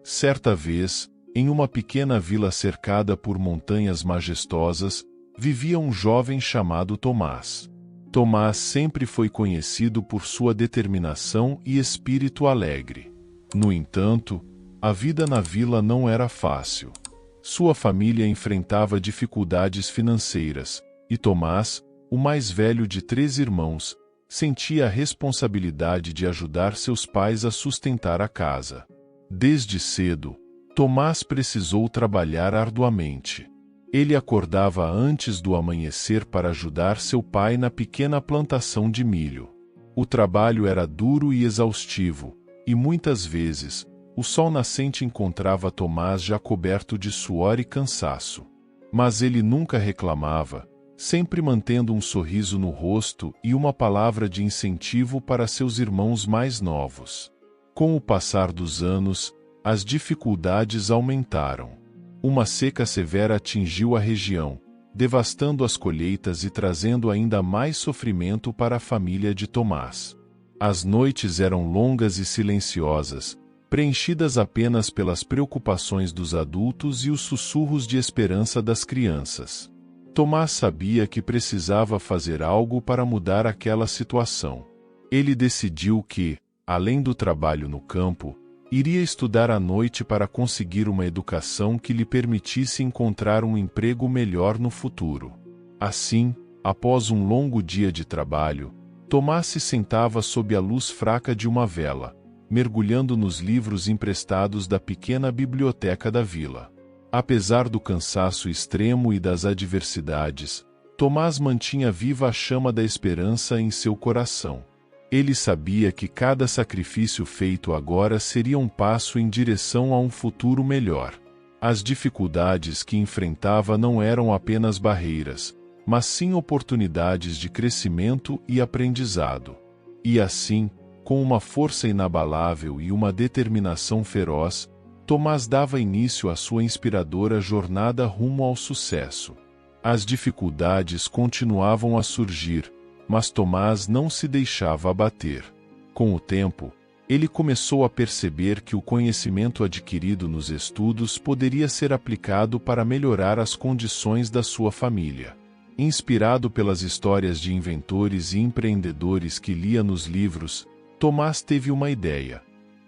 Certa vez, em uma pequena vila cercada por montanhas majestosas, vivia um jovem chamado Tomás. Tomás sempre foi conhecido por sua determinação e espírito alegre. No entanto, a vida na vila não era fácil. Sua família enfrentava dificuldades financeiras, e Tomás, o mais velho de 3 irmãos, sentia a responsabilidade de ajudar seus pais a sustentar a casa. Desde cedo, Tomás precisou trabalhar arduamente. Ele acordava antes do amanhecer para ajudar seu pai na pequena plantação de milho. O trabalho era duro e exaustivo, e muitas vezes, o sol nascente encontrava Tomás já coberto de suor e cansaço. Mas ele nunca reclamava, sempre mantendo um sorriso no rosto e uma palavra de incentivo para seus irmãos mais novos. Com o passar dos anos, as dificuldades aumentaram. Uma seca severa atingiu a região, devastando as colheitas e trazendo ainda mais sofrimento para a família de Tomás. As noites eram longas e silenciosas, preenchidas apenas pelas preocupações dos adultos e os sussurros de esperança das crianças. Tomás sabia que precisava fazer algo para mudar aquela situação. Ele decidiu que, além do trabalho no campo, iria estudar à noite para conseguir uma educação que lhe permitisse encontrar um emprego melhor no futuro. Assim, após um longo dia de trabalho, Tomás se sentava sob a luz fraca de uma vela, mergulhando nos livros emprestados da pequena biblioteca da vila. Apesar do cansaço extremo e das adversidades, Tomás mantinha viva a chama da esperança em seu coração. Ele sabia que cada sacrifício feito agora seria um passo em direção a um futuro melhor. As dificuldades que enfrentava não eram apenas barreiras, mas sim oportunidades de crescimento e aprendizado. E assim, com uma força inabalável e uma determinação feroz, Tomás dava início à sua inspiradora jornada rumo ao sucesso. As dificuldades continuavam a surgir, mas Tomás não se deixava abater. Com o tempo, ele começou a perceber que o conhecimento adquirido nos estudos poderia ser aplicado para melhorar as condições da sua família. Inspirado pelas histórias de inventores e empreendedores que lia nos livros, Tomás teve uma ideia.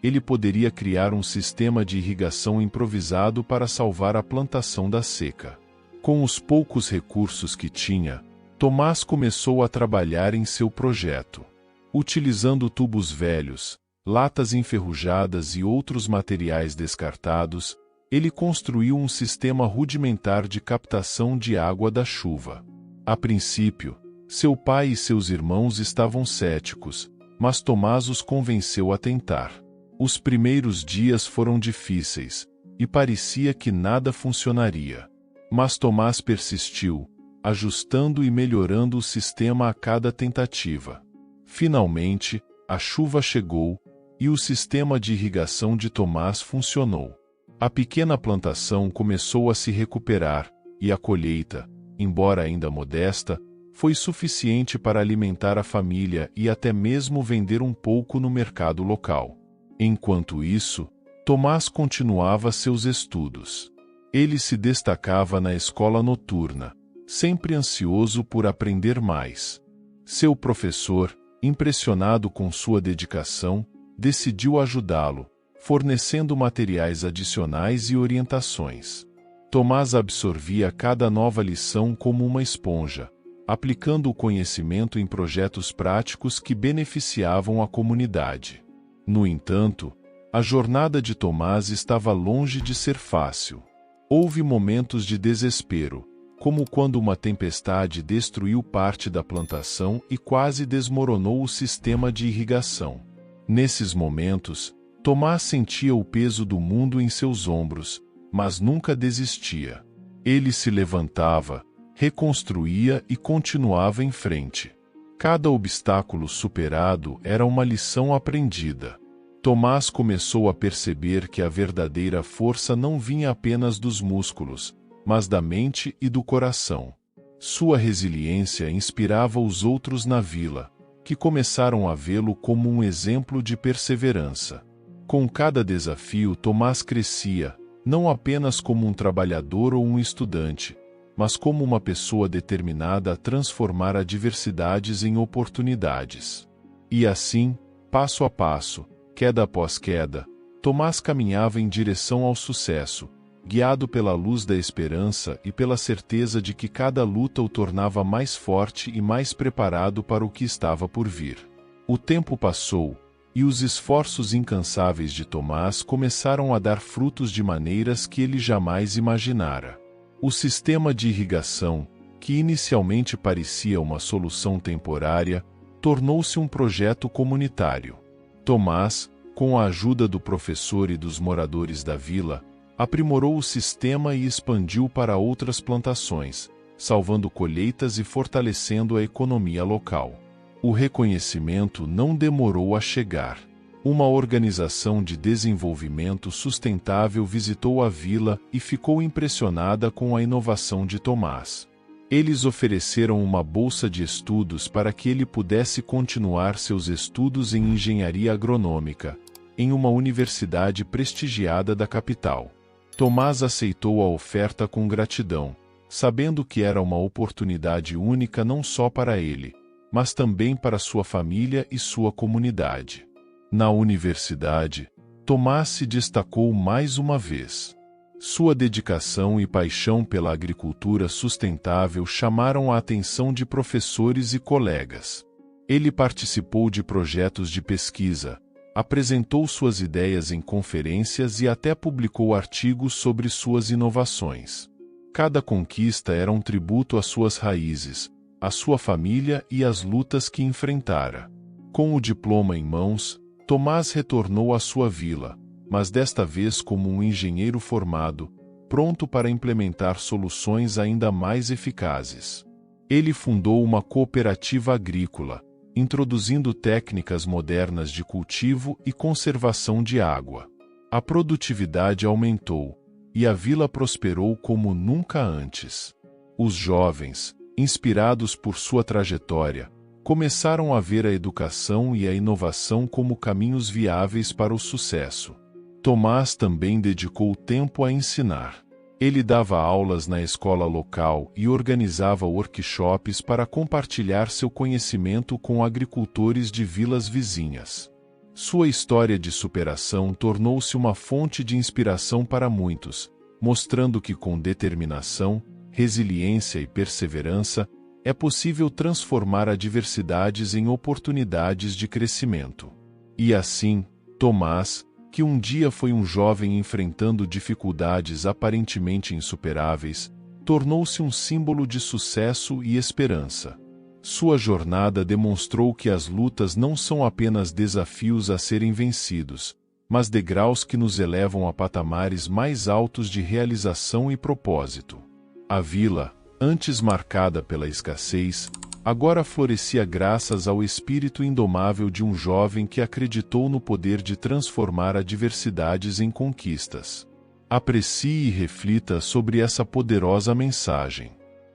Ele poderia criar um sistema de irrigação improvisado para salvar a plantação da seca. Com os poucos recursos que tinha, Tomás começou a trabalhar em seu projeto. Utilizando tubos velhos, latas enferrujadas e outros materiais descartados, ele construiu um sistema rudimentar de captação de água da chuva. A princípio, seu pai e seus irmãos estavam céticos, mas Tomás os convenceu a tentar. Os primeiros dias foram difíceis, e parecia que nada funcionaria. Mas Tomás persistiu, ajustando e melhorando o sistema a cada tentativa. Finalmente, a chuva chegou, e o sistema de irrigação de Tomás funcionou. A pequena plantação começou a se recuperar, e a colheita, embora ainda modesta, foi suficiente para alimentar a família e até mesmo vender um pouco no mercado local. Enquanto isso, Tomás continuava seus estudos. Ele se destacava na escola noturna, sempre ansioso por aprender mais. Seu professor, impressionado com sua dedicação, decidiu ajudá-lo, fornecendo materiais adicionais e orientações. Tomás absorvia cada nova lição como uma esponja, aplicando o conhecimento em projetos práticos que beneficiavam a comunidade. No entanto, a jornada de Tomás estava longe de ser fácil. Houve momentos de desespero, como quando uma tempestade destruiu parte da plantação e quase desmoronou o sistema de irrigação. Nesses momentos, Tomás sentia o peso do mundo em seus ombros, mas nunca desistia. Ele se levantava, reconstruía e continuava em frente. Cada obstáculo superado era uma lição aprendida. Tomás começou a perceber que a verdadeira força não vinha apenas dos músculos, mas da mente e do coração. Sua resiliência inspirava os outros na vila, que começaram a vê-lo como um exemplo de perseverança. Com cada desafio, Tomás crescia, não apenas como um trabalhador ou um estudante, mas como uma pessoa determinada a transformar adversidades em oportunidades. E assim, passo a passo, queda após queda, Tomás caminhava em direção ao sucesso, guiado pela luz da esperança e pela certeza de que cada luta o tornava mais forte e mais preparado para o que estava por vir. O tempo passou, e os esforços incansáveis de Tomás começaram a dar frutos de maneiras que ele jamais imaginara. O sistema de irrigação, que inicialmente parecia uma solução temporária, tornou-se um projeto comunitário. Tomás, com a ajuda do professor e dos moradores da vila, aprimorou o sistema e expandiu para outras plantações, salvando colheitas e fortalecendo a economia local. O reconhecimento não demorou a chegar. Uma organização de desenvolvimento sustentável visitou a vila e ficou impressionada com a inovação de Tomás. Eles ofereceram uma bolsa de estudos para que ele pudesse continuar seus estudos em engenharia agronômica, em uma universidade prestigiada da capital. Tomás aceitou a oferta com gratidão, sabendo que era uma oportunidade única não só para ele, mas também para sua família e sua comunidade. Na universidade, Tomás se destacou mais uma vez. Sua dedicação e paixão pela agricultura sustentável chamaram a atenção de professores e colegas. Ele participou de projetos de pesquisa, apresentou suas ideias em conferências e até publicou artigos sobre suas inovações. Cada conquista era um tributo às suas raízes, à sua família e às lutas que enfrentara. Com o diploma em mãos, Tomás retornou à sua vila, mas desta vez como um engenheiro formado, pronto para implementar soluções ainda mais eficazes. Ele fundou uma cooperativa agrícola, introduzindo técnicas modernas de cultivo e conservação de água. A produtividade aumentou, e a vila prosperou como nunca antes. Os jovens, inspirados por sua trajetória, começaram a ver a educação e a inovação como caminhos viáveis para o sucesso. Tomás também dedicou tempo a ensinar. Ele dava aulas na escola local e organizava workshops para compartilhar seu conhecimento com agricultores de vilas vizinhas. Sua história de superação tornou-se uma fonte de inspiração para muitos, mostrando que com determinação, resiliência e perseverança, é possível transformar adversidades em oportunidades de crescimento. E assim, Tomás, que um dia foi um jovem enfrentando dificuldades aparentemente insuperáveis, tornou-se um símbolo de sucesso e esperança. Sua jornada demonstrou que as lutas não são apenas desafios a serem vencidos, mas degraus que nos elevam a patamares mais altos de realização e propósito. A vila, antes marcada pela escassez, agora florescia graças ao espírito indomável de um jovem que acreditou no poder de transformar adversidades em conquistas. Aprecie e reflita sobre essa poderosa mensagem.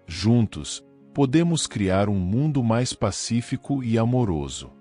Juntos, podemos criar um mundo mais pacífico e amoroso.